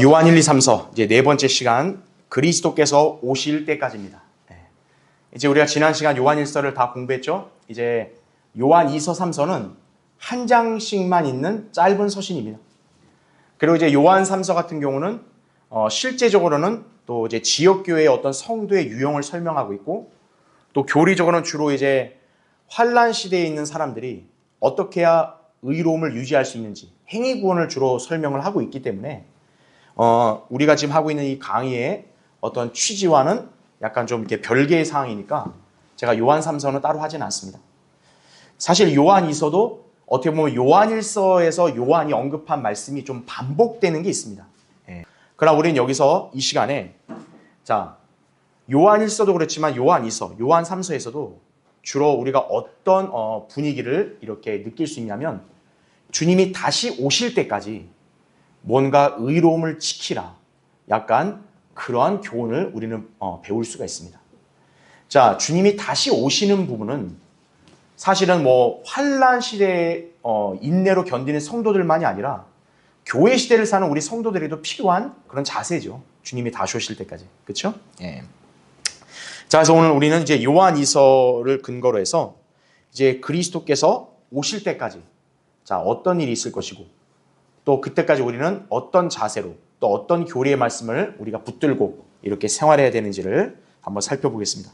요한 1, 2, 3서 이제 네 번째 시간 그리스도께서 오실 때까지입니다. 이제 우리가 지난 시간 요한 1서를 다 공부했죠. 이제 요한 2서, 3서는 한 장씩만 있는 짧은 서신입니다. 그리고 이제 요한 3서 같은 경우는 실제적으로는 또 이제 지역교회의 어떤 성도의 유형을 설명하고 있고, 또 교리적으로는 주로 이제 환란 시대에 있는 사람들이 어떻게 해야 의로움을 유지할 수 있는지 행위 구원을 주로 설명을 하고 있기 때문에 우리가 지금 하고 있는 이 강의의 어떤 취지와는 약간 좀 이렇게 별개의 상황이니까 제가 요한 3서는 따로 하지는 않습니다. 사실 요한 2서도 어떻게 보면 요한 1서에서 요한이 언급한 말씀이 좀 반복되는 게 있습니다. 그러나 우리는 여기서 이 시간에 자 요한 1서도 그렇지만 요한 2서, 요한 3서에서도 주로 우리가 어떤 분위기를 이렇게 느낄 수 있냐면, 주님이 다시 오실 때까지 뭔가 의로움을 지키라, 약간 그러한 교훈을 우리는 배울 수가 있습니다. 자, 주님이 다시 오시는 부분은 사실은 뭐 환란 시대의 인내로 견디는 성도들만이 아니라 교회 시대를 사는 우리 성도들에도 필요한 그런 자세죠. 주님이 다시 오실 때까지. 그렇죠? 예. 자, 그래서 오늘 우리는 이제 요한 2서를 근거로 해서 이제 그리스도께서 오실 때까지 자, 어떤 일이 있을 것이고, 또 그때까지 우리는 어떤 자세로 또 어떤 교리의 말씀을 우리가 붙들고 이렇게 생활해야 되는지를 한번 살펴보겠습니다.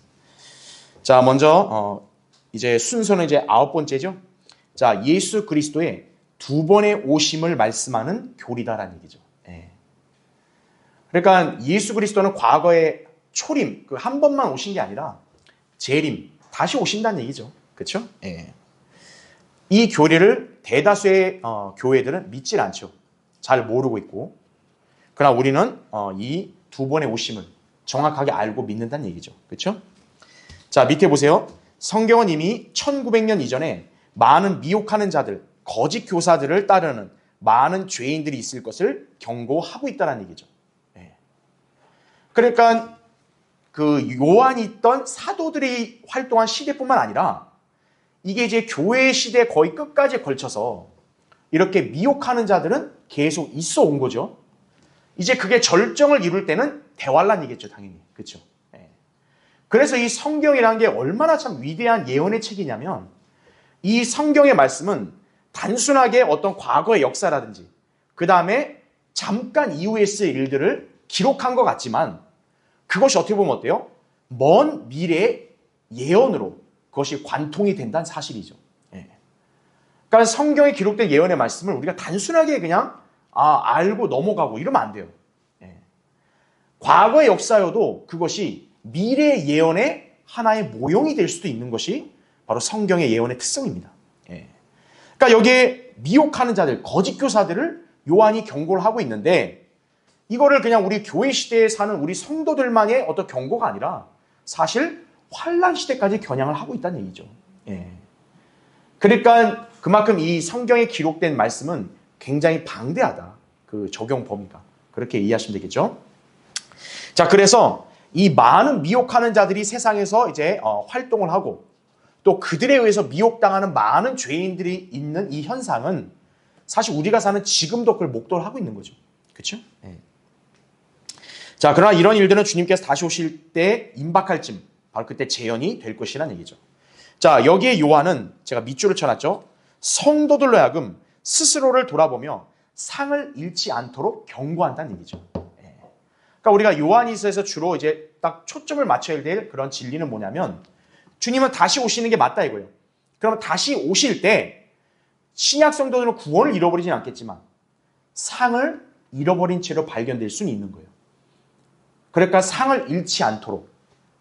자, 먼저 이제 순서는 이제 9번째죠. 자, 예수 그리스도의 두 번의 오심을 말씀하는 교리다라는 얘기죠. 예. 그러니까 예수 그리스도는 과거에 초림, 그 한 번만 오신 게 아니라 재림, 다시 오신다는 얘기죠. 그렇죠? 예. 이 교리를 대다수의 교회들은 믿질 않죠. 잘 모르고 있고. 그러나 우리는 이 두 번의 오심을 정확하게 알고 믿는다는 얘기죠. 그렇죠? 자, 밑에 보세요. 성경은 이미 1900년 이전에 많은 미혹하는 자들, 거짓 교사들을 따르는 많은 죄인들이 있을 것을 경고하고 있다는 얘기죠. 예. 그러니까 그 요한이 있던 사도들이 활동한 시대뿐만 아니라 이게 이제 교회 시대 거의 끝까지 걸쳐서 이렇게 미혹하는 자들은 계속 있어 온 거죠. 이제 그게 절정을 이룰 때는 대환란이겠죠, 당연히. 그렇죠? 예. 그래서 이 성경이라는 게 얼마나 참 위대한 예언의 책이냐면, 이 성경의 말씀은 단순하게 어떤 과거의 역사라든지 그 다음에 잠깐 이후에 있을 일들을 기록한 것 같지만, 그것이 어떻게 보면 어때요? 먼 미래의 예언으로 그것이 관통이 된다는 사실이죠. 예. 그러니까 성경에 기록된 예언의 말씀을 우리가 단순하게 그냥 알고 넘어가고 이러면 안 돼요. 예. 과거의 역사여도 그것이 미래의 예언의 하나의 모형이 될 수도 있는 것이 바로 성경의 예언의 특성입니다. 예. 그러니까 여기에 미혹하는 자들, 거짓 교사들을 요한이 경고를 하고 있는데, 이거를 그냥 우리 교회 시대에 사는 우리 성도들만의 어떤 경고가 아니라 사실 환란 시대까지 겨냥을 하고 있다는 얘기죠. 예. 그러니까 그만큼 이 성경에 기록된 말씀은 굉장히 방대하다. 그 적용 범위가. 그렇게 이해하시면 되겠죠. 자, 그래서 이 많은 미혹하는 자들이 세상에서 이제 활동을 하고, 또 그들에 의해서 미혹당하는 많은 죄인들이 있는 이 현상은 사실 우리가 사는 지금도 그걸 목도를 하고 있는 거죠. 그렇죠? 예. 자, 그러나 이런 일들은 주님께서 다시 오실 때 임박할 쯤 바로 그때 재현이 될 것이라는 얘기죠. 자, 여기에 요한은 제가 밑줄을 쳐놨죠. 성도들로 하여금 스스로를 돌아보며 상을 잃지 않도록 경고한다는 얘기죠. 예. 그러니까 우리가 요한이서에서 주로 이제 딱 초점을 맞춰야 될 그런 진리는 뭐냐면, 주님은 다시 오시는 게 맞다 이거예요. 그러면 다시 오실 때 신약 성도들은 구원을 잃어버리진 않겠지만 상을 잃어버린 채로 발견될 수는 있는 거예요. 그러니까 상을 잃지 않도록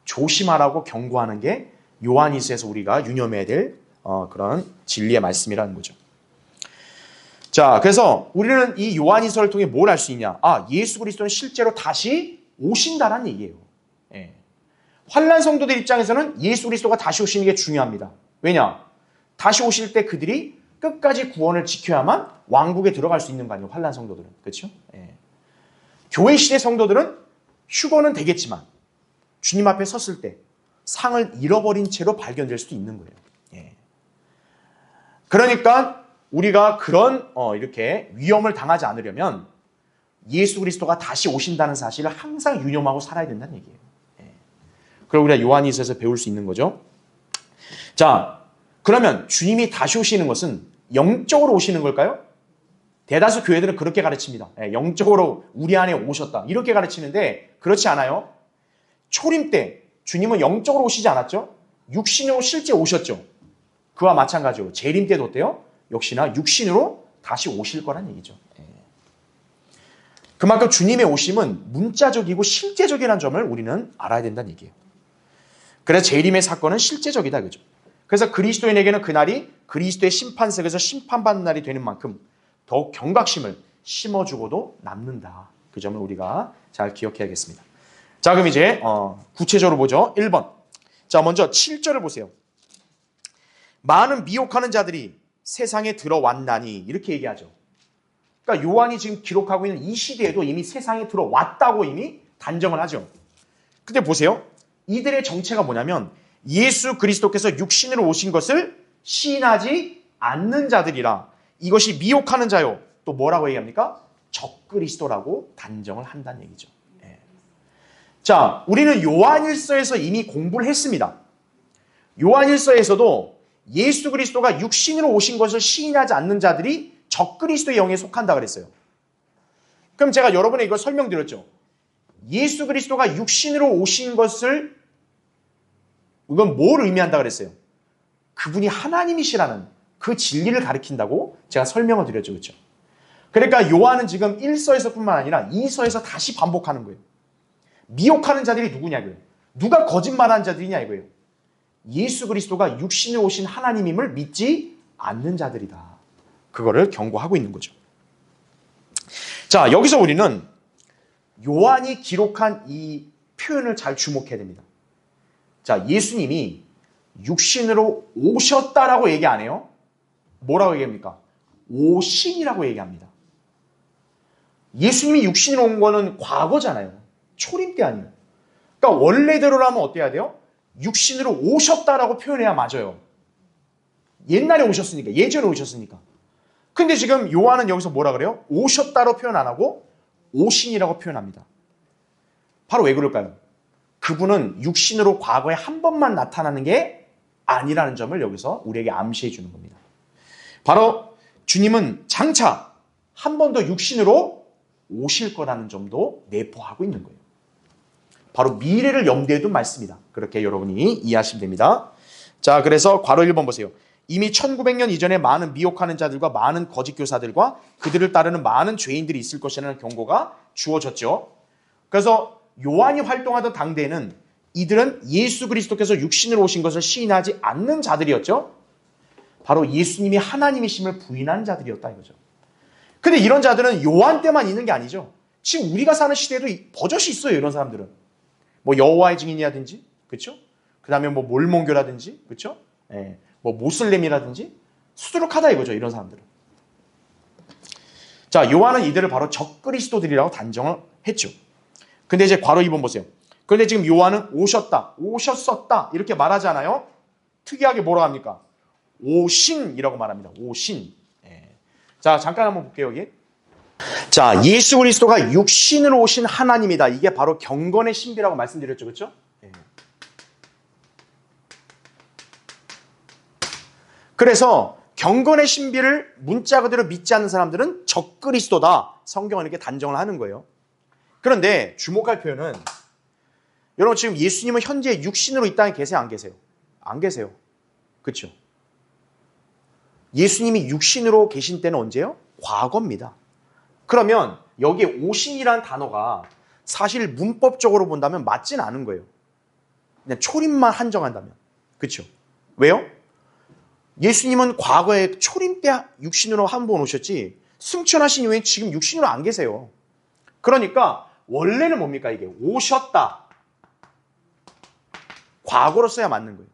조심하라고 경고하는 게 요한이서에서 우리가 유념해야 될 그런 진리의 말씀이라는 거죠. 자, 그래서 우리는 이 요한이서를 통해 뭘 알 수 있냐? 예수 그리스도는 실제로 다시 오신다는 얘기예요. 예. 환난 성도들 입장에서는 예수 그리스도가 다시 오시는 게 중요합니다. 왜냐? 다시 오실 때 그들이 끝까지 구원을 지켜야만 왕국에 들어갈 수 있는 거 아니에요, 환난 성도들은. 그렇죠? 예. 교회 시대 성도들은 휴거는 되겠지만 주님 앞에 섰을 때 상을 잃어버린 채로 발견될 수도 있는 거예요. 예. 그러니까 우리가 그런 이렇게 위험을 당하지 않으려면 예수 그리스도가 다시 오신다는 사실을 항상 유념하고 살아야 된다는 얘기예요. 그리고 우리가 요한일서에서 배울 수 있는 거죠. 자, 그러면 주님이 다시 오시는 것은 영적으로 오시는 걸까요? 대다수 교회들은 그렇게 가르칩니다. 영적으로 우리 안에 오셨다. 이렇게 가르치는데 그렇지 않아요. 초림 때 주님은 영적으로 오시지 않았죠? 육신으로 실제 오셨죠. 그와 마찬가지로 재림 때도 어때요? 역시나 육신으로 다시 오실 거란 얘기죠. 그만큼 주님의 오심은 문자적이고 실제적이라는 점을 우리는 알아야 된다는 얘기예요. 그래서 재림의 사건은 실제적이다. 그죠? 그래서 그리스도인에게는 그날이 그리스도의 심판석에서 심판받는 날이 되는 만큼 더욱 경각심을 심어주고도 남는다. 그 점을 우리가 잘 기억해야겠습니다. 자, 그럼 이제 구체적으로 보죠. 1번. 자, 먼저 7절을 보세요. 많은 미혹하는 자들이 세상에 들어왔나니 이렇게 얘기하죠. 그러니까 요한이 지금 기록하고 있는 이 시대에도 이미 세상에 들어왔다고 이미 단정을 하죠. 근데 보세요. 이들의 정체가 뭐냐면 예수 그리스도께서 육신으로 오신 것을 시인하지 않는 자들이라. 이것이 미혹하는 자요. 또 뭐라고 얘기합니까? 적그리스도라고 단정을 한다는 얘기죠. 자, 우리는 요한일서에서 이미 공부를 했습니다. 요한일서에서도 예수 그리스도가 육신으로 오신 것을 시인하지 않는 자들이 적그리스도의 영에 속한다 그랬어요. 그럼 제가 여러분에 이걸 설명드렸죠. 예수 그리스도가 육신으로 오신 것을 이건 뭘 의미한다 그랬어요? 그분이 하나님이시라는 그 진리를 가리킨다고 제가 설명을 드렸죠. 그렇죠? 그러니까 요한은 지금 1서에서뿐만 아니라 2서에서 다시 반복하는 거예요. 미혹하는 자들이 누구냐고요. 누가 거짓말하는 자들이냐 이거예요. 예수 그리스도가 육신으로 오신 하나님임을 믿지 않는 자들이다. 그거를 경고하고 있는 거죠. 자, 여기서 우리는 요한이 기록한 이 표현을 잘 주목해야 됩니다. 자, 예수님이 육신으로 오셨다라고 얘기 안 해요. 뭐라고 얘기합니까? 오신이라고 얘기합니다. 예수님이 육신으로 온 거는 과거잖아요. 초림 때 아니에요. 그러니까 원래대로라면 어때야 돼요? 육신으로 오셨다라고 표현해야 맞아요. 옛날에 오셨으니까, 예전에 오셨으니까. 근데 지금 요한은 여기서 뭐라 그래요? 오셨다로 표현 안 하고 오신이라고 표현합니다. 바로 왜 그럴까요? 그분은 육신으로 과거에 한 번만 나타나는 게 아니라는 점을 여기서 우리에게 암시해 주는 겁니다. 바로 주님은 장차 한 번 더 육신으로 오실 거라는 점도 내포하고 있는 거예요. 바로 미래를 염두에 둔 말씀이다. 그렇게 여러분이 이해하시면 됩니다. 자, 그래서 괄호 1번 보세요. 이미 1900년 이전에 많은 미혹하는 자들과 많은 거짓 교사들과 그들을 따르는 많은 죄인들이 있을 것이라는 경고가 주어졌죠. 그래서 요한이 활동하던 당대에는 이들은 예수 그리스도께서 육신으로 오신 것을 시인하지 않는 자들이었죠. 바로 예수님이 하나님이심을 부인한 자들이었다 이거죠. 근데 이런 자들은 요한 때만 있는 게 아니죠. 지금 우리가 사는 시대에도 버젓이 있어요. 이런 사람들은. 뭐 여호와의 증인이라든지, 그렇죠? 그다음에 뭐 몰몬교라든지, 그렇죠? 뭐 모슬렘이라든지 수두룩하다 이거죠. 이런 사람들은. 자, 요한은 이들을 바로 적그리스도들이라고 단정을 했죠. 근데 이제 괄호 2번 보세요. 그런데 지금 요한은 오셨다, 오셨었다 이렇게 말하잖아요. 특이하게 뭐라고 합니까? 오신이라고 말합니다. 오신. 자, 잠깐 한번 볼게요. 여기. 자, 예수 그리스도가 육신으로 오신 하나님이다. 이게 바로 경건의 신비라고 말씀드렸죠. 그렇죠? 그래서 경건의 신비를 문자 그대로 믿지 않는 사람들은 적그리스도다. 성경은 이렇게 단정을 하는 거예요. 그런데 주목할 표현은 여러분 지금 예수님은 현재 육신으로 이 땅에 계세요? 안 계세요? 안 계세요. 그렇죠? 예수님이 육신으로 계신 때는 언제요? 과거입니다. 그러면 여기에 오신이라는 단어가 사실 문법적으로 본다면 맞지는 않은 거예요. 그냥 초림만 한정한다면. 그렇죠? 왜요? 예수님은 과거에 초림 때 육신으로 한 번 오셨지 승천하신 이후에 지금 육신으로 안 계세요. 그러니까 원래는 뭡니까 이게? 오셨다. 과거로 써야 맞는 거예요.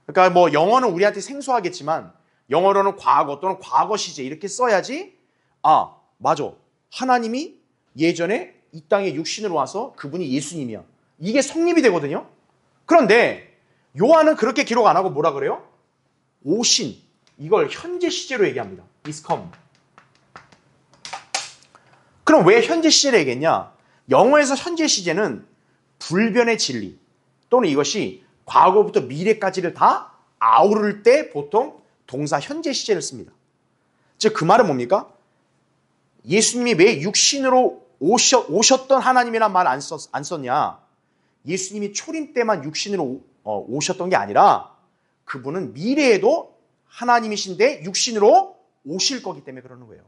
그러니까 뭐 영어는 우리한테 생소하겠지만 영어로는 과거 또는 과거 시제 이렇게 써야지 아 맞아. 하나님이 예전에 이 땅에 육신으로 와서 그분이 예수님이야. 이게 성립이 되거든요. 그런데 요한은 그렇게 기록 안 하고 뭐라 그래요? 오신. 이걸 현재 시제로 얘기합니다. is come. 그럼 왜 현재 시제를 얘기했냐? 영어에서 현재 시제는 불변의 진리 또는 이것이 과거부터 미래까지를 다 아우를 때 보통 동사 현재 시제를 씁니다. 즉 그 말은 뭡니까? 예수님이 왜 육신으로 오셨던 하나님이란 말 안 썼냐? 예수님이 초림 때만 육신으로 오셨던 게 아니라 그분은 미래에도 하나님이신데 육신으로 오실 거기 때문에 그러는 거예요.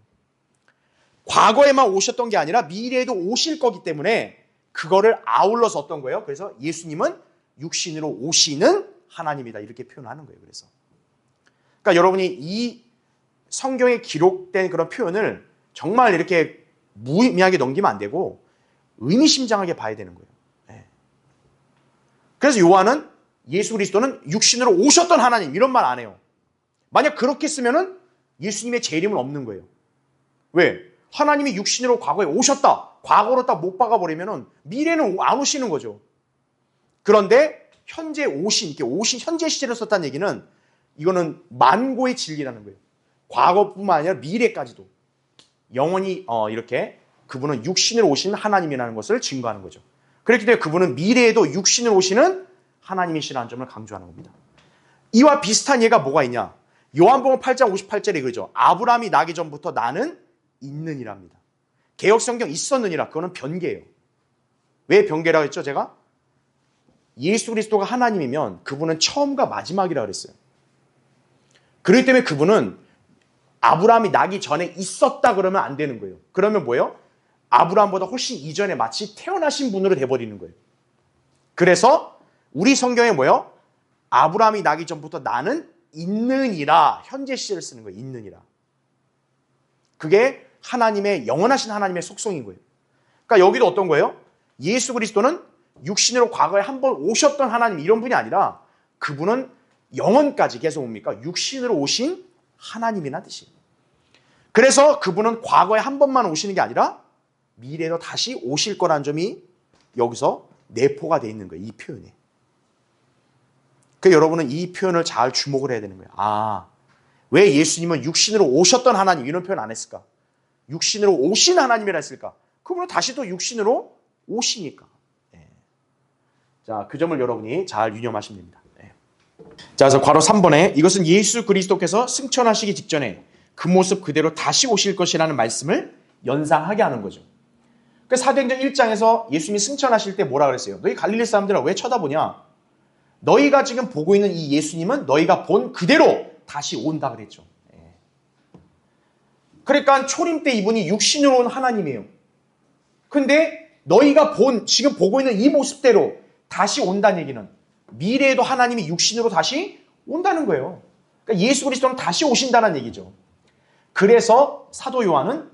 과거에만 오셨던 게 아니라 미래에도 오실 거기 때문에 그거를 아울러서 어떤 거예요? 그래서 예수님은 육신으로 오시는 하나님이다 이렇게 표현하는 거예요. 그래서 그러니까 여러분이 이 성경에 기록된 그런 표현을 정말 이렇게 무의미하게 넘기면 안 되고 의미심장하게 봐야 되는 거예요. 네. 그래서 요한은 예수 그리스도는 육신으로 오셨던 하나님 이런 말 안 해요. 만약 그렇게 쓰면은 예수님의 재림은 없는 거예요. 왜? 하나님이 육신으로 과거에 오셨다. 과거로 딱 못 박아버리면은 미래는 안 오시는 거죠. 그런데 현재 오신 현재 시제를 썼다는 얘기는 이거는 만고의 진리라는 거예요. 과거뿐만 아니라 미래까지도 영원히 이렇게 그분은 육신으로 오신 하나님이라는 것을 증거하는 거죠. 그렇기 때문에 그분은 미래에도 육신으로 오시는 하나님이시라는 점을 강조하는 겁니다. 이와 비슷한 예가 뭐가 있냐? 요한복음 8장 58절에 그러죠. 아브라함이 나기 전부터 나는 있느니랍니다. 개역성경 있었느니라 그거는 변개예요. 왜 변개라고 했죠 제가? 예수 그리스도가 하나님이면 그분은 처음과 마지막이라고 그랬어요. 그렇기 때문에 그분은 아브라함이 나기 전에 있었다 그러면 안 되는 거예요. 그러면 뭐예요? 아브라함보다 훨씬 이전에 마치 태어나신 분으로 돼버리는 거예요. 그래서 우리 성경에 뭐예요? 아브라함이 나기 전부터 나는 있느니라 현재 시제를 쓰는 거예요. 있느니라. 그게 하나님의 영원하신 하나님의 속성인 거예요. 그러니까 여기도 어떤 거예요? 예수 그리스도는 육신으로 과거에 한번 오셨던 하나님 이런 분이 아니라 그분은 영원까지 계속 뭡니까? 육신으로 오신 하나님이나 뜻이에요. 그래서 그분은 과거에 한 번만 오시는 게 아니라 미래에도 다시 오실 거라는 점이 여기서 내포가 되어 있는 거예요. 이 표현에. 그러니까 여러분은 이 표현을 잘 주목을 해야 되는 거예요. 아, 왜 예수님은 육신으로 오셨던 하나님 이런 표현 안 했을까? 육신으로 오신 하나님이라 했을까? 그분은 다시 또 육신으로 오시니까. 네. 자, 그 점을 여러분이 잘 유념하시면 됩니다. 네. 자, 그래서 괄호 3번에 이것은 예수 그리스도께서 승천하시기 직전에 그 모습 그대로 다시 오실 것이라는 말씀을 연상하게 하는 거죠. 그 사도행전 1장에서 예수님이 승천하실 때 뭐라 그랬어요? 너희 갈릴리 사람들아 왜 쳐다보냐? 너희가 지금 보고 있는 이 예수님은 너희가 본 그대로 다시 온다 그랬죠. 그러니까 초림 때 이분이 육신으로 온 하나님이에요. 근데 너희가 지금 보고 있는 이 모습대로 다시 온다는 얘기는 미래에도 하나님이 육신으로 다시 온다는 거예요. 그러니까 예수 그리스도는 다시 오신다는 얘기죠. 그래서 사도 요한은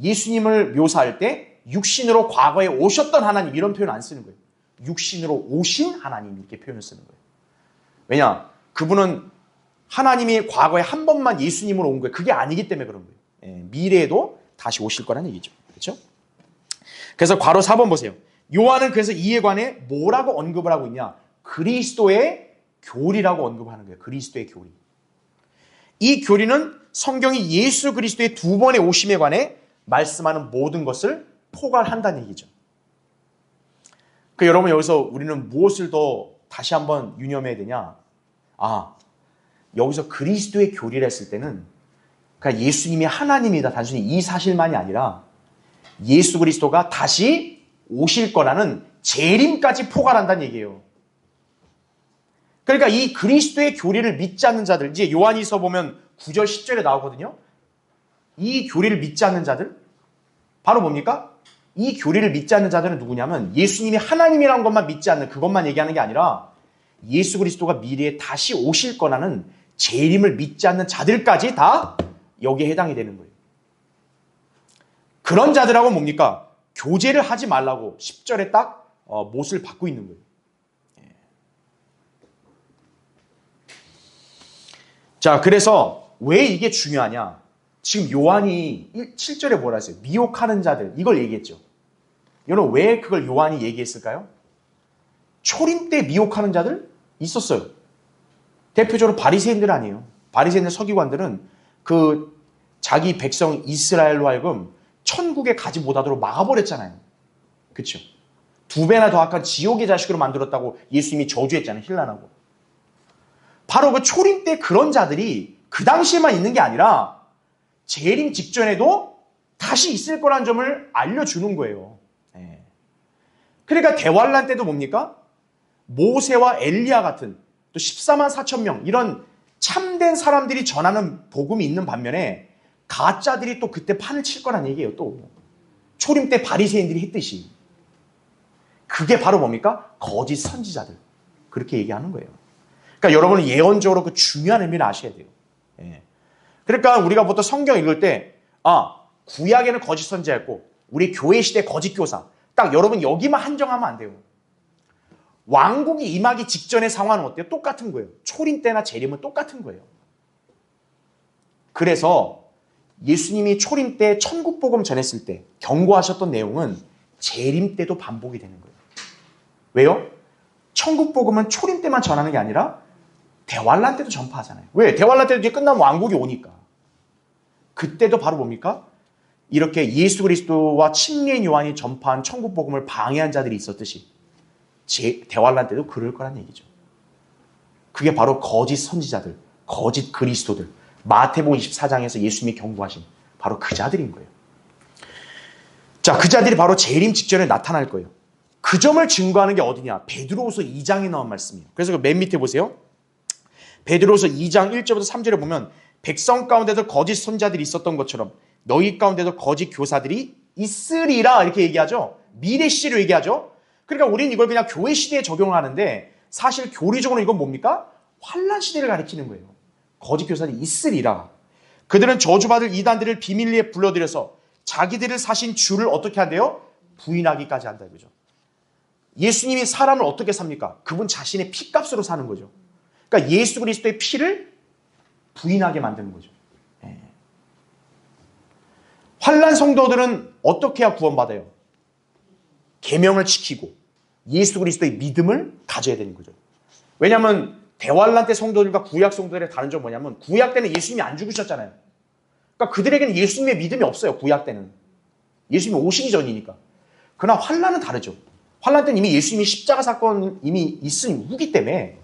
예수님을 묘사할 때 육신으로 과거에 오셨던 하나님 이런 표현 안 쓰는 거예요. 육신으로 오신 하나님 이렇게 표현을 쓰는 거예요. 왜냐? 그분은 하나님이 과거에 한 번만 예수님으로 온 거예요. 그게 아니기 때문에 그런 거예요. 미래에도 다시 오실 거라는 얘기죠. 그렇죠? 그래서 괄호 4번 보세요. 요한은 그래서 이에 관해 뭐라고 언급을 하고 있냐? 그리스도의 교리라고 언급하는 거예요. 그리스도의 교리. 이 교리는 성경이 예수 그리스도의 두 번의 오심에 관해 말씀하는 모든 것을 포괄한다는 얘기죠. 여러분 여기서 우리는 무엇을 더 다시 한번 유념해야 되냐? 아, 여기서 그리스도의 교리를 했을 때는 그러니까 예수님이 하나님이다 단순히 이 사실만이 아니라 예수 그리스도가 다시 오실 거라는 재림까지 포괄한다는 얘기예요. 그러니까 이 그리스도의 교리를 믿지 않는 자들, 이제 요한일서 보면 9절 10절에 나오거든요. 이 교리를 믿지 않는 자들 바로 뭡니까? 이 교리를 믿지 않는 자들은 누구냐면 예수님이 하나님이라는 것만 믿지 않는 그것만 얘기하는 게 아니라 예수 그리스도가 미래에 다시 오실 거라는 재림을 믿지 않는 자들까지 다 여기에 해당이 되는 거예요. 그런 자들하고 뭡니까? 교제를 하지 말라고 10절에 딱 못을 받고 있는 거예요. 자, 그래서 왜 이게 중요하냐? 지금 요한이 7절에 뭐라 했어요? 미혹하는 자들 이걸 얘기했죠. 여러분 왜 그걸 요한이 얘기했을까요? 초림 때 미혹하는 자들 있었어요. 대표적으로 바리새인들 아니에요. 바리새인들 서기관들은 그 자기 백성 이스라엘로 하여금 천국에 가지 못하도록 막아버렸잖아요. 그렇죠? 2배나 더 악한 지옥의 자식으로 만들었다고 예수님이 저주했잖아요. 힐난하고. 바로 그 초림 때 그런 자들이 그 당시에만 있는 게 아니라 재림 직전에도 다시 있을 거라는 점을 알려주는 거예요. 그러니까 대환란 때도 뭡니까? 모세와 엘리야 같은 또 14만 4천 명 이런 참된 사람들이 전하는 복음이 있는 반면에 가짜들이 또 그때 판을 칠 거란 얘기예요. 또 초림 때 바리새인들이 했듯이. 그게 바로 뭡니까? 거짓 선지자들. 그렇게 얘기하는 거예요. 그러니까 여러분은 예언적으로 그 중요한 의미를 아셔야 돼요. 그러니까 우리가 보통 성경 읽을 때 구약에는 거짓 선지자였고 우리 교회 시대 거짓 교사. 딱 여러분 여기만 한정하면 안 돼요. 왕국이 임하기 직전의 상황은 어때요? 똑같은 거예요. 초림 때나 재림은 똑같은 거예요. 그래서 예수님이 초림 때 천국 복음 전했을 때 경고하셨던 내용은 재림 때도 반복이 되는 거예요. 왜요? 천국 복음은 초림 때만 전하는 게 아니라 대환란 때도 전파하잖아요. 왜? 대환란 때도 이제 끝나면 왕국이 오니까. 그때도 바로 뭡니까? 이렇게 예수 그리스도와 침례인 요한이 전파한 천국 복음을 방해한 자들이 있었듯이 대환란 때도 그럴 거란 얘기죠. 그게 바로 거짓 선지자들, 거짓 그리스도들, 마태복음 24장에서 예수님이 경고하신 바로 그 자들인 거예요. 자, 그 자들이 바로 재림 직전에 나타날 거예요. 그 점을 증거하는 게 어디냐? 베드로후서 2장에 나온 말씀이에요. 그래서 그 맨 밑에 보세요. 베드로후서 2장 1절부터 3절에 보면 백성 가운데도 거짓 선자들이 있었던 것처럼 너희 가운데도 거짓 교사들이 있으리라 이렇게 얘기하죠. 미래 시제로 얘기하죠. 그러니까 우리는 이걸 그냥 교회 시대에 적용을 하는데 사실 교리적으로 이건 뭡니까? 환란 시대를 가리키는 거예요. 거짓 교사들이 있으리라. 그들은 저주받을 이단들을 비밀리에 불러들여서 자기들을 사신 주를 어떻게 한대요? 부인하기까지 한다 이거죠. 예수님이 사람을 어떻게 삽니까? 그분 자신의 피값으로 사는 거죠. 그러니까 예수 그리스도의 피를 부인하게 만드는 거죠. 환란 성도들은 어떻게 해야 구원받아요? 계명을 지키고 예수 그리스도의 믿음을 가져야 되는 거죠. 왜냐하면 대환란 때 성도들과 구약 성도들의 다른 점은 뭐냐면 구약 때는 예수님이 안 죽으셨잖아요. 그러니까 그들에게는 예수님의 믿음이 없어요. 구약 때는. 예수님이 오시기 전이니까. 그러나 환란은 다르죠. 환란 때는 이미 예수님이 십자가 사건 이미 있은 후기 때문에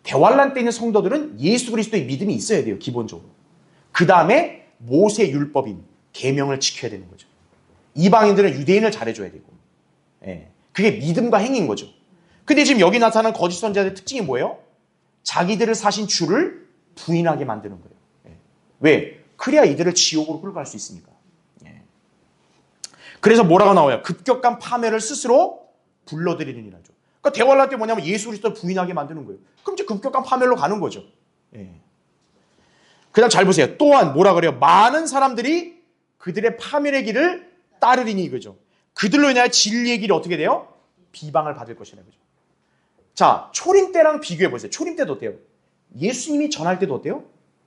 대환란 때 있는 성도들은 예수 그리스도의 믿음이 있어야 돼요. 기본적으로. 그 다음에 모세 율법인 계명을 지켜야 되는 거죠. 이방인들은 유대인을 잘해줘야 되고. 그게 믿음과 행위인 거죠. 근데 지금 여기 나타난 거짓 선지자들의 특징이 뭐예요? 자기들을 사신 주를 부인하게 만드는 거예요. 왜? 그래야 이들을 지옥으로 끌고 갈 수 있으니까. 그래서 뭐라고 나와요? 급격한 파멸을 스스로 불러들이느니라죠. 그러니까 대환란 때 뭐냐면 예수 그리스도를 부인하게 만드는 거예요. 그럼 이제 급격한 파멸로 가는 거죠. 그 다음 잘 보세요. 또한 뭐라 그래요? 많은 사람들이 그들의 파멸의 길을 따르리니 이거죠. 그들로 인하여 진리의 길이 어떻게 돼요? 비방을 받을 것이라 그죠. 자, 초림 때랑 비교해 보세요. 초림 때도 어때요? 예수님이 전할 때도 어때요?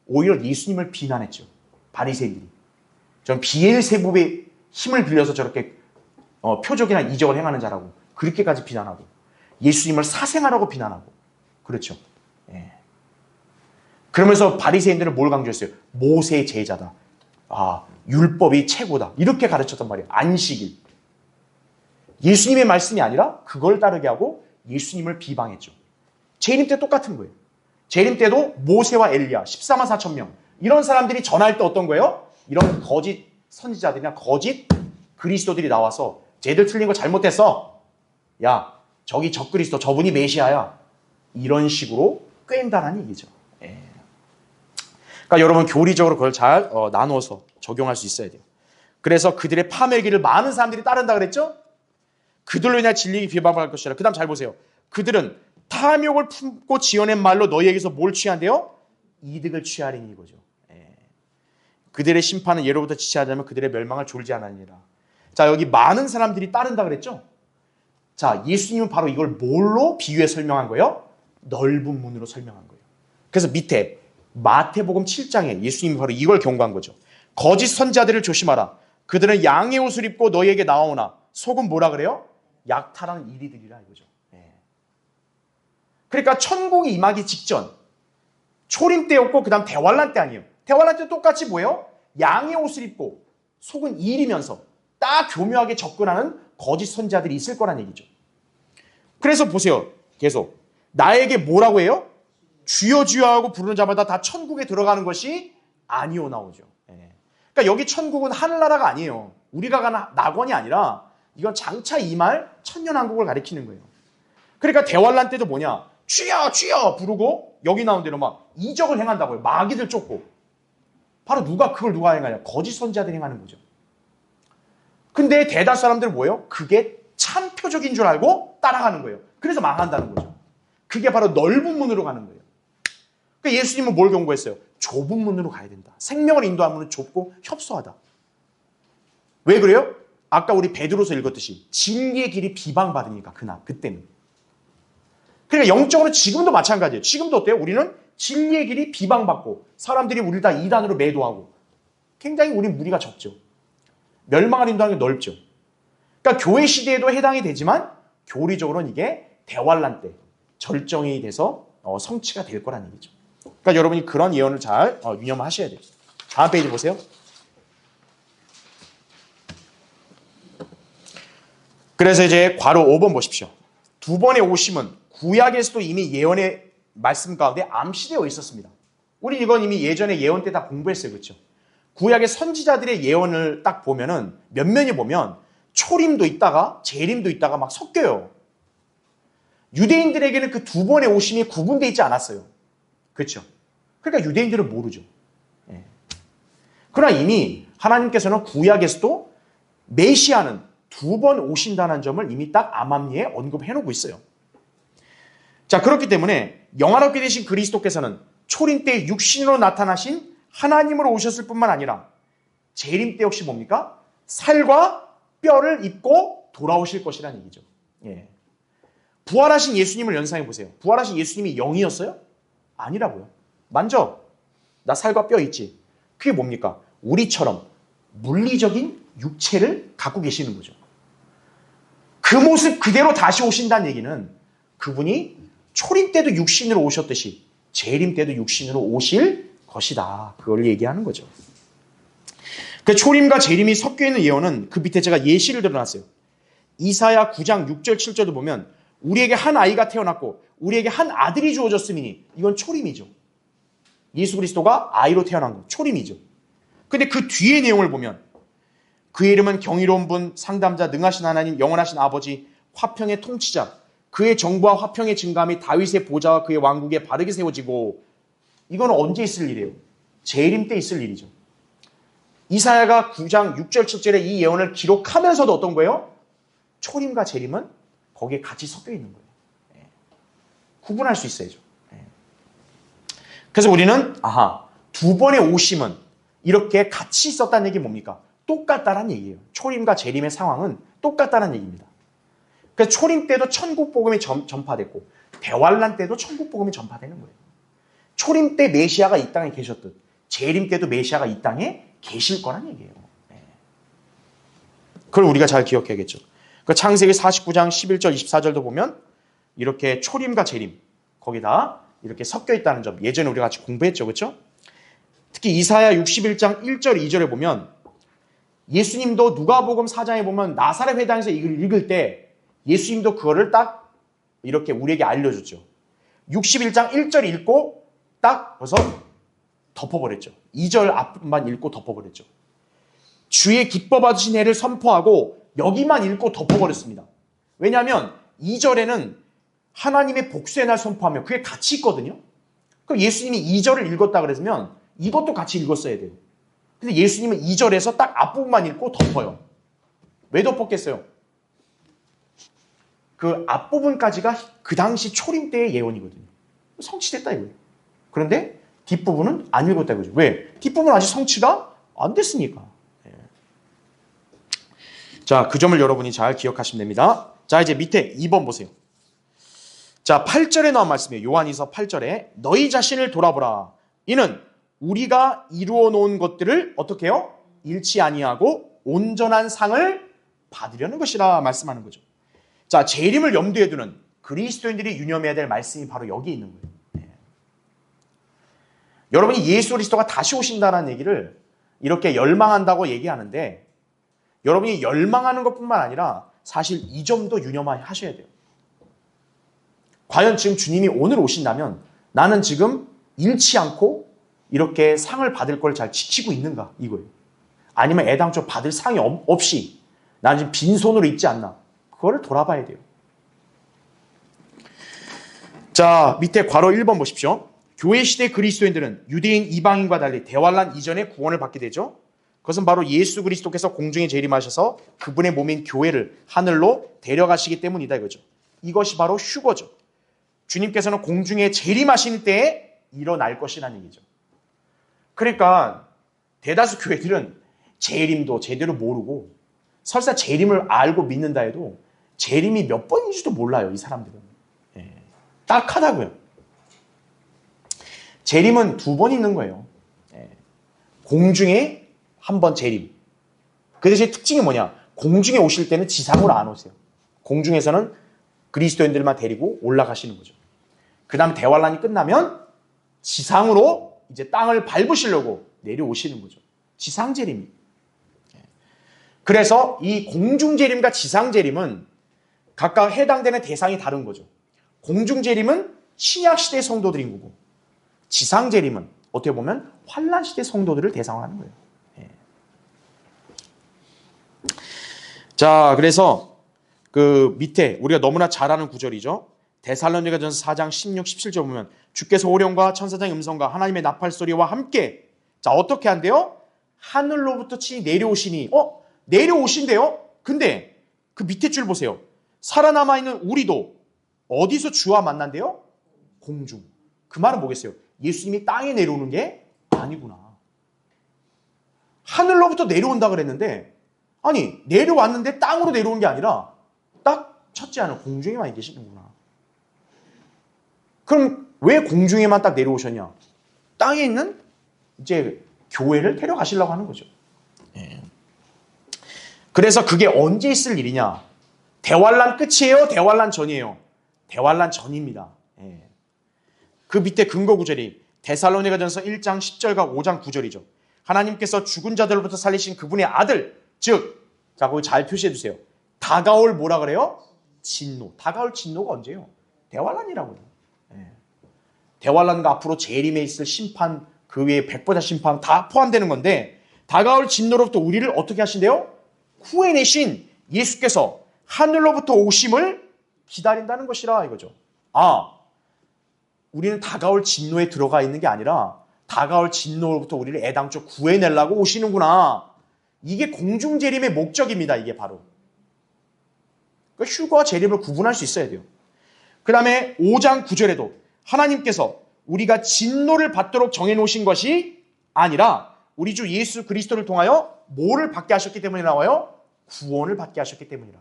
오히려 예수님을 비난했죠. 바리새인들이. 전 비엘세붑의 힘을 빌려서 저렇게 표적이나 이적을 행하는 자라고 그렇게까지 비난하고 예수님을 사생하라고 비난하고 그렇죠. 그러면서 바리새인들은 뭘 강조했어요? 모세의 제자다. 율법이 최고다. 이렇게 가르쳤단 말이에요. 안식일. 예수님의 말씀이 아니라 그걸 따르게 하고 예수님을 비방했죠. 재림 때 똑같은 거예요. 재림 때도 모세와 엘리야 14만 4천 명 이런 사람들이 전할 때 어떤 거예요? 이런 거짓 선지자들이나 거짓 그리스도들이 나와서 쟤들 틀린 거 잘못했어. 야, 저기 적그리스도 저분이 메시아야. 이런 식으로 꿰인다는 얘기죠. 그러니까 여러분 교리적으로 그걸 잘 나눠서 적용할 수 있어야 돼요. 그래서 그들의 파멸기를 많은 사람들이 따른다 그랬죠? 그들로 인해 진리가 비방할 것이라. 그 다음 잘 보세요. 그들은 탐욕을 품고 지어낸 말로 너희에게서 뭘 취한대요? 이득을 취하리니 이거죠. 그들의 심판은 예로부터 지체하자면 그들의 멸망을 졸지 않으니라. 자, 여기 많은 사람들이 따른다 그랬죠? 자, 예수님은 바로 이걸 뭘로 비유해 설명한 거예요? 넓은 문으로 설명한 거예요. 그래서 밑에 마태복음 7장에 예수님이 바로 이걸 경고한 거죠. 거짓 선지자들을 조심하라. 그들은 양의 옷을 입고 너희에게 나오나 속은 뭐라 그래요? 약탈하는 이리들이라 이거죠. 그러니까 천국이 임하기 직전 초림 때였고 그 다음 대환란 때 아니에요. 대환란 때 똑같이 뭐예요? 양의 옷을 입고 속은 이리면서 딱 교묘하게 접근하는 거짓 선지자들이 있을 거란 얘기죠. 그래서 보세요. 계속 나에게 뭐라고 해요? 주여 주여 하고 부르는 자마다 다 천국에 들어가는 것이 아니오 나오죠. 그러니까 여기 천국은 하늘나라가 아니에요. 우리가 가는 낙원이 아니라 이건 장차 임할 천년왕국을 가리키는 거예요. 그러니까 대환란 때도 뭐냐? 주여 주여 부르고 여기 나온 대로 막 이적을 행한다고요. 마귀들 쫓고. 바로 그걸 누가 행하냐? 거짓 선지자들이 행하는 거죠. 근데 대다수 사람들은 뭐예요? 그게 참 표적인 줄 알고 따라가는 거예요. 그래서 망한다는 거죠. 그게 바로 넓은 문으로 가는 거예요. 그러니까 예수님은 뭘 경고했어요? 좁은 문으로 가야 된다. 생명을 인도하는 문은 좁고 협소하다. 왜 그래요? 아까 우리 베드로서 읽었듯이 진리의 길이 비방받으니까 그때는. 그러니까 영적으로 지금도 마찬가지예요. 지금도 어때요? 우리는 진리의 길이 비방받고 사람들이 우리를 다 이단으로 매도하고 굉장히 우리 무리가 적죠. 멸망을 인도하는 게 넓죠. 그러니까 교회 시대에도 해당이 되지만 교리적으로는 이게 대환란 때 절정이 돼서 성취가 될 거란 얘기죠. 그러니까 여러분이 그런 예언을 잘 유념하셔야 돼요. 다음 페이지 보세요. 그래서 이제 괄호 5번 보십시오. 두 번의 오심은 구약에서도 이미 예언의 말씀 가운데 암시되어 있었습니다. 우리 이건 이미 예전에 예언 때 다 공부했어요. 그렇죠? 구약의 선지자들의 예언을 딱 보면은 면면히 보면 초림도 있다가 재림도 있다가 막 섞여요. 유대인들에게는 그 두 번의 오심이 구분되어 있지 않았어요. 그렇죠? 그러니까 유대인들은 모르죠. 그러나 이미 하나님께서는 구약에서도 메시아는 두 번 오신다는 점을 이미 딱 암암리에 언급해놓고 있어요. 자, 그렇기 때문에 영화롭게 되신 그리스도께서는 초림 때 육신으로 나타나신 하나님으로 오셨을 뿐만 아니라 재림 때 역시 뭡니까? 살과 뼈를 입고 돌아오실 것이라는 얘기죠. 부활하신 예수님을 연상해 보세요. 부활하신 예수님이 영이었어요? 아니라고요. 만져. 나 살과 뼈 있지. 그게 뭡니까? 우리처럼 물리적인 육체를 갖고 계시는 거죠. 그 모습 그대로 다시 오신다는 얘기는 그분이 초림 때도 육신으로 오셨듯이 재림 때도 육신으로 오실 것이다. 그걸 얘기하는 거죠. 그 초림과 재림이 섞여 있는 예언은 그 밑에 제가 예시를 들어놨어요. 이사야 9장 6절 7절도 보면 우리에게 한 아이가 태어났고 우리에게 한 아들이 주어졌으니 이건 초림이죠. 예수 그리스도가 아이로 태어난 거 초림이죠. 근데 그 뒤의 내용을 보면 그의 이름은 경이로운 분, 상담자, 능하신 하나님, 영원하신 아버지, 화평의 통치자, 그의 정부와 화평의 증감이 다윗의 보좌와 그의 왕국에 바르게 세워지고 이건 언제 있을 일이에요? 재림 때 있을 일이죠. 이사야가 9장 6절 7절에 이 예언을 기록하면서도 어떤 거예요? 초림과 재림은 거기에 같이 섞여 있는 거예요. 구분할 수 있어야죠. 그래서 우리는 두 번의 오심은 이렇게 같이 있었다는 얘기 뭡니까? 똑같다는 얘기예요. 초림과 재림의 상황은 똑같다는 얘기입니다. 그래서 초림 때도 천국 복음이 전파됐고 대환란 때도 천국 복음이 전파되는 거예요. 초림 때 메시아가 이 땅에 계셨듯 재림 때도 메시아가 이 땅에 계실 거란 얘기예요. 그걸 우리가 잘 기억해야겠죠. 그 창세기 49장 11절 24절도 보면 이렇게 초림과 재림 거기다 이렇게 섞여 있다는 점 예전에 우리가 같이 공부했죠. 그렇죠? 특히 이사야 61장 1절 2절에 보면 예수님도 누가복음 4장에 보면 나사렛 회당에서 이걸 읽을 때 예수님도 그거를 딱 이렇게 우리에게 알려줬죠. 61장 1절 읽고 딱 벌써 덮어버렸죠. 2절 앞만 읽고 덮어버렸죠. 주의 기뻐 받으신 해를 선포하고 여기만 읽고 덮어버렸습니다. 왜냐하면 2절에는 하나님의 복수의 날 선포하며 그게 같이 있거든요. 그럼 예수님이 2절을 읽었다 그랬으면 이것도 같이 읽었어야 돼요. 근데 예수님은 2절에서 딱 앞부분만 읽고 덮어요. 왜 덮었겠어요? 그 앞부분까지가 그 당시 초림 때의 예언이거든요. 성취됐다 이거예요. 그런데 뒷부분은 안 읽었다 이거죠. 왜? 뒷부분은 아직 성취가 안 됐으니까. 자, 그 점을 여러분이 잘 기억하시면 됩니다. 자, 이제 밑에 2번 보세요. 자, 8절에 나온 말씀이에요. 요한이서 8절에 너희 자신을 돌아보라. 이는 우리가 이루어 놓은 것들을 어떻게 해요? 잃지 아니하고 온전한 상을 받으려는 것이라 말씀하는 거죠. 자, 재림을 염두에 두는 그리스도인들이 유념해야 될 말씀이 바로 여기 있는 거예요. 여러분이 예수 그리스도가 다시 오신다는 얘기를 이렇게 열망한다고 얘기하는데 여러분이 열망하는 것뿐만 아니라 사실 이 점도 유념하셔야 돼요. 과연 지금 주님이 오늘 오신다면 나는 지금 잃지 않고 이렇게 상을 받을 걸 잘 지키고 있는가 이거예요. 아니면 애당초 받을 상이 없이 나는 지금 빈손으로 있지 않나. 그거를 돌아봐야 돼요. 자, 밑에 괄호 1번 보십시오. 교회 시대 그리스도인들은 유대인 이방인과 달리 대환란 이전에 구원을 받게 되죠. 그것은 바로 예수 그리스도께서 공중에 재림하셔서 그분의 몸인 교회를 하늘로 데려가시기 때문이다 이거죠. 이것이 바로 휴거죠. 주님께서는 공중에 재림하시는 때에 일어날 것이라는 얘기죠. 그러니까 대다수 교회들은 재림도 제대로 모르고 설사 재림을 알고 믿는다 해도 재림이 몇 번인지도 몰라요. 이 사람들은. 딱하다고요. 재림은 2번 있는 거예요. 공중에 한 번 재림. 그 대신 특징이 뭐냐? 공중에 오실 때는 지상으로 안 오세요. 공중에서는 그리스도인들만 데리고 올라가시는 거죠. 그 다음 대환란이 끝나면 지상으로 이제 땅을 밟으시려고 내려오시는 거죠. 지상재림이. 그래서 이 공중재림과 지상재림은 각각 해당되는 대상이 다른 거죠. 공중재림은 신약시대 성도들인 거고 지상재림은 어떻게 보면 환란시대 성도들을 대상으로 하는 거예요. 자, 그래서 그 밑에 우리가 너무나 잘 아는 구절이죠. 데살로니가전서 4장 16, 17절 보면 주께서 오령과 천사장의 음성과 하나님의 나팔 소리와 함께 자 어떻게 한대요? 하늘로부터 친히 내려오시니 내려오신대요. 근데 그 밑에 줄 보세요. 살아남아있는 우리도 어디서 주와 만난대요? 공중. 그 말은 뭐겠어요? 예수님이 땅에 내려오는 게 아니구나. 하늘로부터 내려온다 그랬는데 아니 내려왔는데 땅으로 내려온 게 아니라 딱 첫째하는 공중에만 계시는구나. 그럼 왜 공중에만 딱 내려오셨냐? 땅에 있는 이제 교회를 데려가시려고 하는 거죠. 그래서 그게 언제 있을 일이냐? 대환란 끝이에요? 대환란 전이에요? 대환란 전입니다. 그 밑에 근거 구절이 데살로니가전서 1장 10절과 5장 9절이죠. 하나님께서 죽은 자들로부터 살리신 그분의 아들, 즉, 자 거기 잘 표시해 주세요. 다가올 뭐라 그래요? 진노. 다가올 진노가 언제예요? 대환란이라고요. 대환란과 앞으로 재림에 있을 심판, 그 외에 백보자 심판 다 포함되는 건데 다가올 진노로부터 우리를 어떻게 하신대요? 구해내신 예수께서 하늘로부터 오심을 기다린다는 것이라 이거죠. 우리는 다가올 진노에 들어가 있는 게 아니라 다가올 진노로부터 우리를 애당초 구해내려고 오시는구나. 이게 공중재림의 목적입니다. 이게 바로. 그러니까 휴거와 재림을 구분할 수 있어야 돼요. 그 다음에 5장 9절에도 하나님께서 우리가 진노를 받도록 정해놓으신 것이 아니라 우리 주 예수 그리스도를 통하여 뭐를 받게 하셨기 때문에 나와요? 구원을 받게 하셨기 때문이라.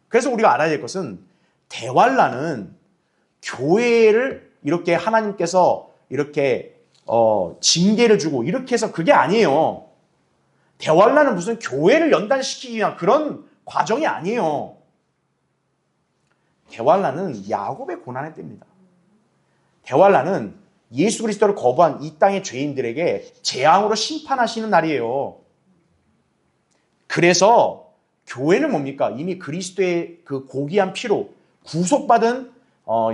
그래서 우리가 알아야 될 것은 대환란은 교회를 이렇게 하나님께서 이렇게 징계를 주고 이렇게 해서 그게 아니에요. 대환란은 무슨 교회를 연단시키기 위한 그런 과정이 아니에요. 대환란은 야곱의 고난의 때입니다. 대환란은 예수 그리스도를 거부한 이 땅의 죄인들에게 재앙으로 심판하시는 날이에요. 그래서 교회는 뭡니까? 이미 그리스도의 그 고귀한 피로 구속받은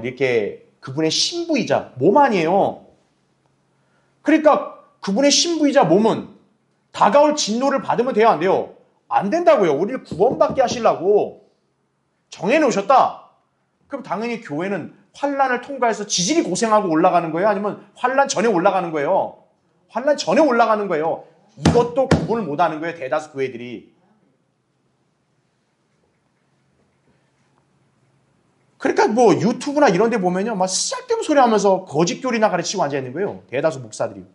이렇게 그분의 신부이자 몸 아니에요. 그러니까 그분의 신부이자 몸은 다가올 진노를 받으면 돼요, 안 돼요? 안 된다고요. 우리를 구원받게 하시려고 정해놓으셨다. 그럼 당연히 교회는 환란을 통과해서 지질이 고생하고 올라가는 거예요? 아니면 환란 전에 올라가는 거예요? 환란 전에 올라가는 거예요. 이것도 구분을 못하는 거예요. 대다수 교회들이. 그러니까 뭐 유튜브나 이런 데 보면요. 막 쓸데없는 소리 하면서 거짓교리나 가르치고 앉아있는 거예요. 대다수 목사들이.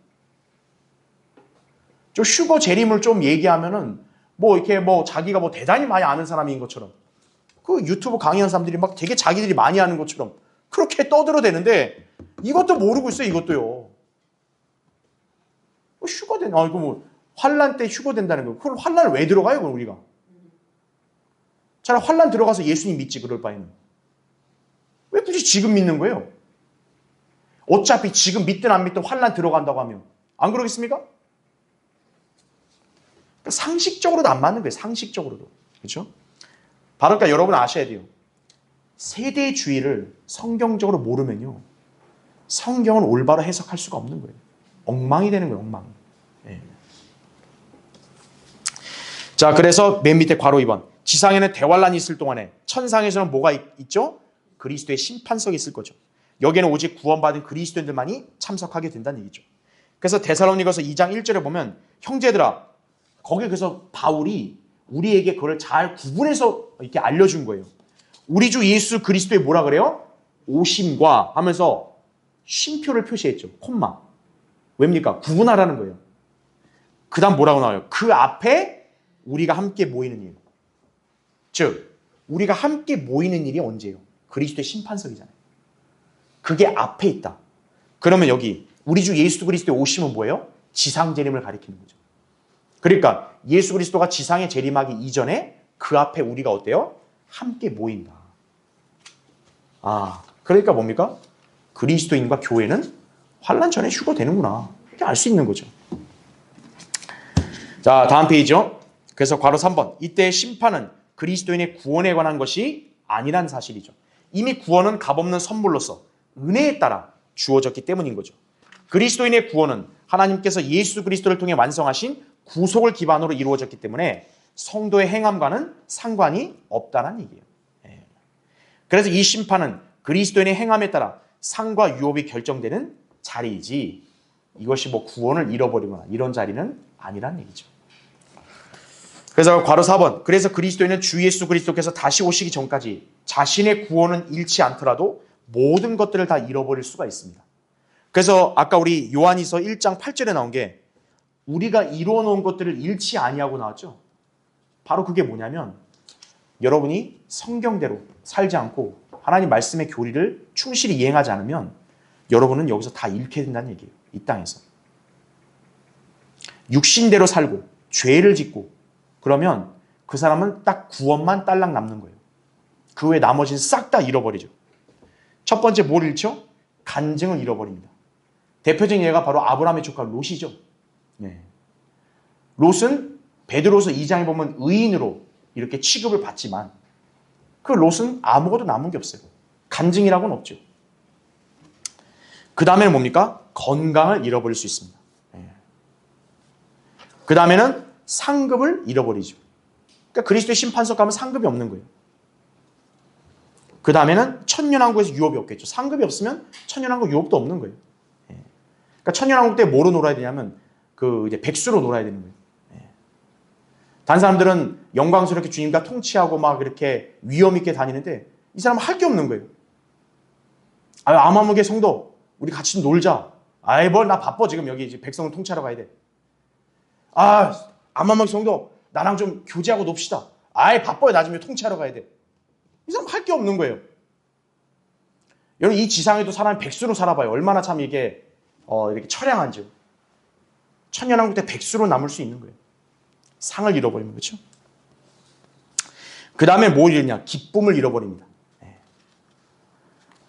좀 휴거 재림을 좀 얘기하면은 뭐 이렇게 뭐 자기가 뭐 대단히 많이 아는 사람인 것처럼 그 유튜브 강의하는 사람들이 막 되게 자기들이 많이 아는 것처럼 그렇게 떠들어대는데 이것도 모르고 있어요. 이것도요. 휴거된 이거 뭐 환란 때 휴거된다는 거. 그럼 환란을 왜 들어가요? 그럼 우리가 차라리 환란 들어가서 예수님 믿지 그럴 바에는 왜 굳이 지금 믿는 거예요? 어차피 지금 믿든 안 믿든 환란 들어간다고 하면 안 그러겠습니까? 그러니까 상식적으로도 안 맞는 거예요. 상식적으로도. 그렇죠? 바로 그러니까 여러분 아셔야 돼요. 세대주의를 성경적으로 모르면요. 성경을 올바로 해석할 수가 없는 거예요. 엉망이 되는 거예요. 엉망. 예. 자, 그래서 맨 밑에 괄호 2번. 지상에는 대환란이 있을 동안에 천상에서는 뭐가 있죠? 그리스도의 심판석이 있을 거죠. 여기에는 오직 구원받은 그리스도인들만이 참석하게 된다는 얘기죠. 그래서 데살로니가서 2장 1절에 보면 형제들아, 거기에 그래서 바울이 우리에게 그걸 잘 구분해서 이렇게 알려준 거예요. 우리 주 예수 그리스도의 뭐라 그래요? 오심과 하면서 쉼표를 표시했죠. 콤마. 왜입니까? 구분하라는 거예요. 그 다음 뭐라고 나와요? 그 앞에 우리가 함께 모이는 일. 즉, 우리가 함께 모이는 일이 언제예요? 그리스도의 심판석이잖아요. 그게 앞에 있다. 그러면 여기 우리 주 예수 그리스도의 오심은 뭐예요? 지상 재림을 가리키는 거죠. 그러니까 예수 그리스도가 지상에 재림하기 이전에 그 앞에 우리가 어때요? 함께 모인다. 아, 그러니까 뭡니까? 그리스도인과 교회는 환난 전에 휴거되는구나. 이렇게 알 수 있는 거죠. 자, 다음 페이지요. 그래서 괄호 3번. 이때의 심판은 그리스도인의 구원에 관한 것이 아니란 사실이죠. 이미 구원은 값없는 선물로서 은혜에 따라 주어졌기 때문인 거죠. 그리스도인의 구원은 하나님께서 예수 그리스도를 통해 완성하신 구속을 기반으로 이루어졌기 때문에 성도의 행함과는 상관이 없다는 얘기예요. 그래서 이 심판은 그리스도인의 행함에 따라 상과 유업이 결정되는 자리이지 이것이 뭐 구원을 잃어버리거나 이런 자리는 아니란 얘기죠. 그래서 괄호 4번. 그래서 그리스도인은 주 예수 그리스도께서 다시 오시기 전까지 자신의 구원은 잃지 않더라도 모든 것들을 다 잃어버릴 수가 있습니다. 그래서 아까 우리 요한이서 1장 8절에 나온 게 우리가 이루어놓은 것들을 잃지 아니하고 나왔죠. 바로 그게 뭐냐면 여러분이 성경대로 살지 않고 하나님 말씀의 교리를 충실히 이행하지 않으면 여러분은 여기서 다 잃게 된다는 얘기예요. 이 땅에서. 육신대로 살고 죄를 짓고 그러면 그 사람은 딱 구원만 딸랑 남는 거예요. 그 외에 나머지는 싹 다 잃어버리죠. 첫 번째 뭘 잃죠? 간증을 잃어버립니다. 대표적인 예가 바로 아브라함의 조카 롯이죠. 네. 롯은 베드로서 2장에 보면 의인으로 이렇게 취급을 받지만 그 롯은 아무것도 남은 게 없어요. 간증이라고는 없죠. 그 다음에는 뭡니까? 건강을 잃어버릴 수 있습니다. 그 다음에는 상급을 잃어버리죠. 그러니까 그리스도의 심판석 가면 상급이 없는 거예요. 그 다음에는 천년왕국에서 유업이 없겠죠. 상급이 없으면 천년왕국 유업도 없는 거예요. 그러니까 천년왕국 때 뭐로 놀아야 되냐면 그 이제 백수로 놀아야 되는 거예요. 다른 사람들은 영광스럽게 주님과 통치하고 막 이렇게 위험 있게 다니는데 이 사람은 할 게 없는 거예요. 아, 암암무개 성도 우리 같이 좀 놀자. 아이 뭘 나 바빠 지금 여기 이제 백성을 통치하러 가야 돼. 아, 암암무개 성도 나랑 좀 교제하고 놉시다. 아이 바빠요 나 지금 통치하러 가야 돼. 이 사람 할 게 없는 거예요. 여러분 이 지상에도 사람이 백수로 살아봐요. 얼마나 참 이게 이렇게 처량한지요. 천년왕국 때 백수로 남을 수 있는 거예요. 상을 잃어버리면 그렇죠? 그 다음에 뭘 잃냐? 기쁨을 잃어버립니다.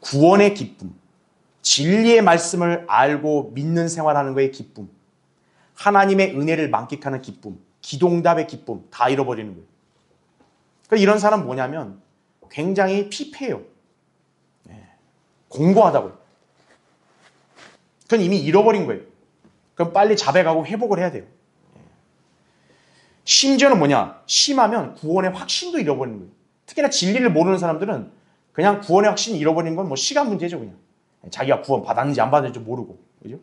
구원의 기쁨, 진리의 말씀을 알고 믿는 생활하는 거의 기쁨, 하나님의 은혜를 만끽하는 기쁨, 기도응답의 기쁨 다 잃어버리는 거예요. 그러니까 이런 사람 뭐냐면 굉장히 피폐해요. 공고하다고요. 그건 이미 잃어버린 거예요. 그럼 빨리 자백하고 회복을 해야 돼요. 심지어는 뭐냐? 심하면 구원의 확신도 잃어버리는 거예요. 특히나 진리를 모르는 사람들은 그냥 구원의 확신 잃어버리는 건 뭐 시간 문제죠, 그냥. 자기가 구원 받았는지 안 받았는지 모르고. 그죠?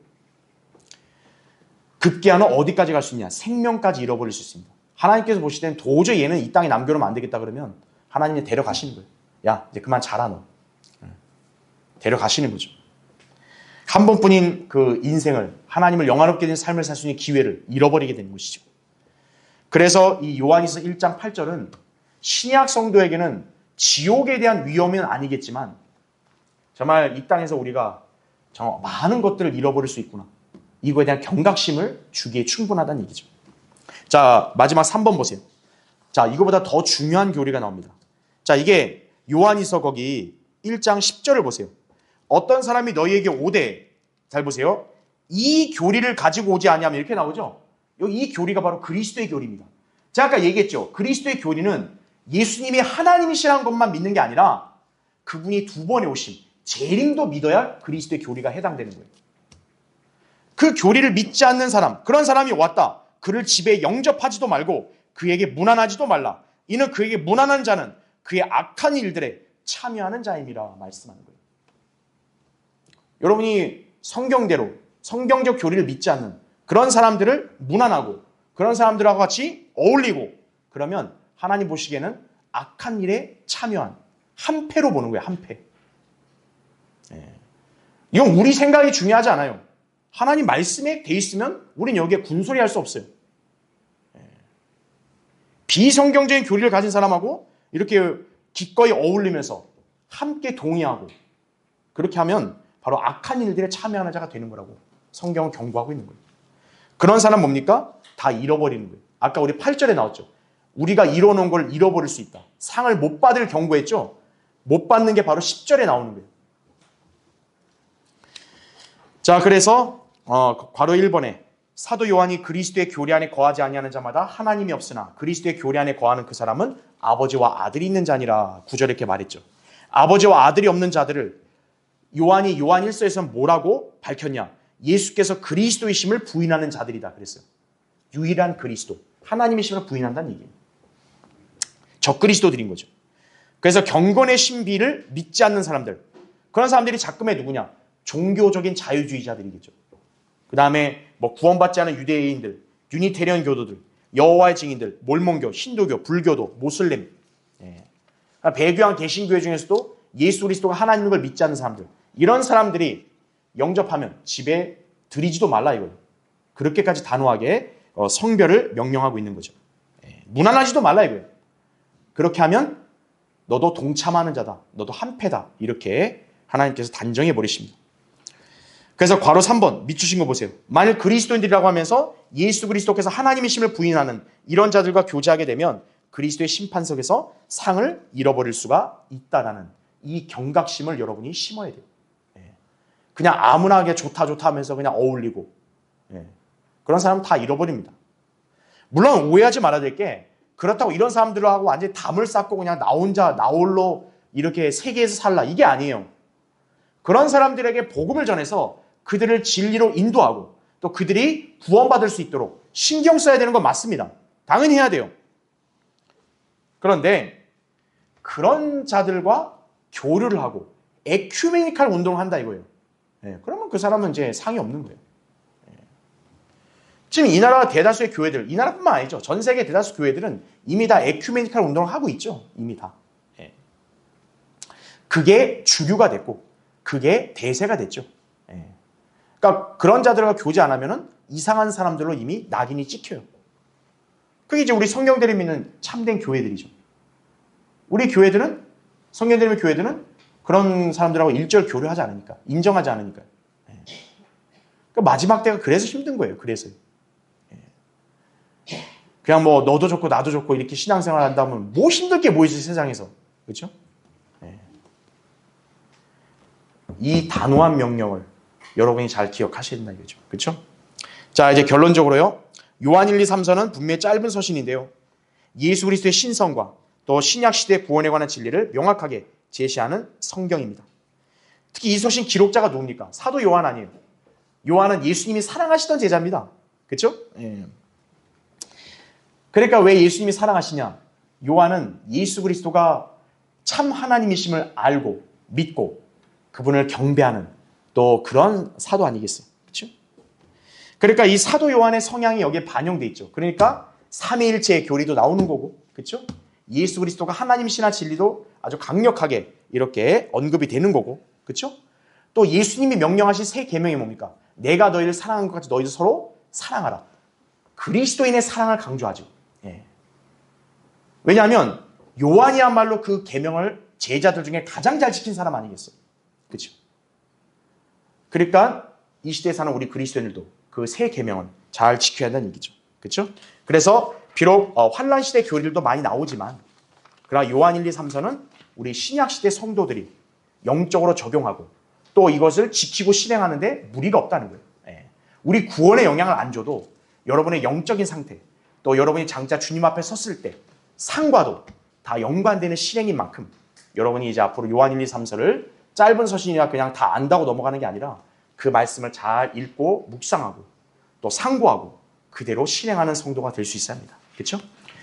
급기야는 어디까지 갈 수 있냐? 생명까지 잃어버릴 수 있습니다. 하나님께서 보실 때는 도저히 얘는 이 땅에 남겨놓으면 안 되겠다 그러면 하나님이 데려가시는 거예요. 야, 이제 그만 자라 너. 데려가시는 거죠. 한 번뿐인 그 인생을 하나님을 영화롭게 된 삶을 살 수 있는 기회를 잃어버리게 되는 것이죠. 그래서 이 요한이서 1장 8절은 신약 성도에게는 지옥에 대한 위험은 아니겠지만 정말 이 땅에서 우리가 정말 많은 것들을 잃어버릴 수 있구나. 이거에 대한 경각심을 주기에 충분하다는 얘기죠. 자, 마지막 3번 보세요. 자, 이거보다 더 중요한 교리가 나옵니다. 자, 이게 요한이서 거기 1장 10절을 보세요. 어떤 사람이 너희에게 오되, 잘 보세요. 이 교리를 가지고 오지 아니하면 이렇게 나오죠. 이 교리가 바로 그리스도의 교리입니다. 제가 아까 얘기했죠. 그리스도의 교리는 예수님이 하나님이시라는 것만 믿는 게 아니라 그분이 두 번에 오심, 재림도 믿어야 그리스도의 교리가 해당되는 거예요. 그 교리를 믿지 않는 사람, 그런 사람이 왔다. 그를 집에 영접하지도 말고 그에게 문안하지도 말라. 이는 그에게 문안한 자는 그의 악한 일들에 참여하는 자임이라 말씀하는 거예요. 여러분이 성경대로 성경적 교리를 믿지 않는 그런 사람들을 문안하고 그런 사람들하고 같이 어울리고 그러면 하나님 보시기에는 악한 일에 참여한 한패로 보는 거예요. 한패. 이건 우리 생각이 중요하지 않아요. 하나님 말씀에 돼 있으면 우린 여기에 군소리 할 수 없어요. 비성경적인 교리를 가진 사람하고 이렇게 기꺼이 어울리면서 함께 동의하고 그렇게 하면 바로 악한 일들에 참여하는 자가 되는 거라고 성경은 경고하고 있는 거예요. 그런 사람 뭡니까? 다 잃어버리는 거예요. 아까 우리 8절에 나왔죠. 우리가 이뤄놓은 걸 잃어버릴 수 있다. 상을 못 받을 경고했죠. 못 받는 게 바로 10절에 나오는 거예요. 자, 그래서 괄호 1번에 사도 요한이 그리스도의 교리 안에 거하지 아니하는 자마다 하나님이 없으나 그리스도의 교리 안에 거하는 그 사람은 아버지와 아들이 있는 자니라 9절에 이렇게 말했죠. 아버지와 아들이 없는 자들을 요한이 요한 1서에서 뭐라고 밝혔냐? 예수께서 그리스도이심을 부인하는 자들이다 그랬어요. 유일한 그리스도, 하나님이심을 부인한다는 얘기예요. 적그리스도들인 거죠. 그래서 경건의 신비를 믿지 않는 사람들, 그런 사람들이 작금의 누구냐? 종교적인 자유주의자들이겠죠. 그 다음에 뭐 구원받지 않은 유대인들, 유니테리언 교도들, 여호와의 증인들, 몰몬교, 힌두교, 불교도, 모슬림, 배교한 개신교회 중에서도 예수 그리스도가 하나님인 걸 믿지 않는 사람들, 이런 사람들이 영접하면 집에 들이지도 말라 이거예요. 그렇게까지 단호하게 성별을 명령하고 있는 거죠. 문안하지도 말라 이거예요. 그렇게 하면 너도 동참하는 자다, 너도 한패다, 이렇게 하나님께서 단정해 버리십니다. 그래서 괄호 3번 밑주신 거 보세요. 만일 그리스도인들이라고 하면서 예수 그리스도께서 하나님이심을 부인하는 이런 자들과 교제하게 되면 그리스도의 심판석에서 상을 잃어버릴 수가 있다라는 이 경각심을 여러분이 심어야 돼요. 그냥 아무나 하게 좋다 하면서 그냥 어울리고 그런 사람은 다 잃어버립니다. 물론 오해하지 말아야 될 게 그렇다고 이런 사람들하고 완전히 담을 쌓고 그냥 나 혼자 나 홀로 이렇게 세계에서 살라 이게 아니에요. 그런 사람들에게 복음을 전해서 그들을 진리로 인도하고 또 그들이 구원받을 수 있도록 신경 써야 되는 건 맞습니다. 당연히 해야 돼요. 그런데 그런 자들과 교류를 하고 에큐메니칼 운동을 한다 이거예요. 그러면 그 사람은 이제 상이 없는 거예요. 지금 이 나라 대다수의 교회들, 이 나라뿐만 아니죠. 전 세계 대다수 교회들은 이미 다 에큐메니칼 운동을 하고 있죠. 이미 다. 그게 주류가 됐고 그게 대세가 됐죠. 그러니까 그런 자들과 교제 안 하면은 이상한 사람들로 이미 낙인이 찍혀요. 그게 이제 우리 성경대를 믿는 참된 교회들이죠. 우리 교회들은 성경대를 믿는 교회들은 그런 사람들하고 일절 교류하지 않으니까, 인정하지 않으니까. 그러니까 마지막 때가 그래서 힘든 거예요. 그래서요. 그냥 뭐 너도 좋고 나도 좋고 이렇게 신앙생활 한다면 뭐 힘들 게 뭐 있지 세상에서. 그렇죠? 이 단호한 명령을 여러분이 잘 기억하셔야 이거죠. 그렇죠? 자, 이제 결론적으로요. 요한 1, 2, 3서는 분명히 짧은 서신인데요. 예수 그리스도의 신성과 또 신약 시대 구원에 관한 진리를 명확하게 제시하는 성경입니다. 특히 이 서신 기록자가 누굽니까? 사도 요한 아니에요. 요한은 예수님이 사랑하시던 제자입니다. 그렇죠? 그러니까 왜 예수님이 사랑하시냐? 요한은 예수 그리스도가 참 하나님이심을 알고 믿고 그분을 경배하는 또 그런 사도 아니겠어요? 그렇죠? 그러니까 이 사도 요한의 성향이 여기에 반영돼 있죠. 그러니까 삼위일체의 교리도 나오는 거고, 그렇죠? 예수 그리스도가 하나님이시나 진리도 아주 강력하게 이렇게 언급이 되는 거고, 그렇죠? 또 예수님이 명령하신 세 계명이 뭡니까? 내가 너희를 사랑한 것 같이 너희도 서로 사랑하라. 그리스도인의 사랑을 강조하죠. 왜냐하면 요한이야말로 그 계명을 제자들 중에 가장 잘 지킨 사람 아니겠어요? 그렇죠? 그러니까 이 시대에 사는 우리 그리스도인들도 그 세 계명을 잘 지켜야 한다는 얘기죠. 그렇죠? 그래서 비록 환란 시대 교리들도 많이 나오지만 그러나 요한 1, 2, 3서는 우리 신약 시대 성도들이 영적으로 적용하고 또 이것을 지키고 실행하는데 무리가 없다는 거예요. 우리 구원에 영향을 안 줘도 여러분의 영적인 상태, 또 여러분이 장차 주님 앞에 섰을 때 상과도 다 연관되는 실행인 만큼 여러분이 이제 앞으로 요한 1, 2, 3서를 짧은 서신이라 그냥 다 안다고 넘어가는 게 아니라 그 말씀을 잘 읽고 묵상하고 또 상고하고 그대로 실행하는 성도가 될 수 있어야 합니다. 그렇죠?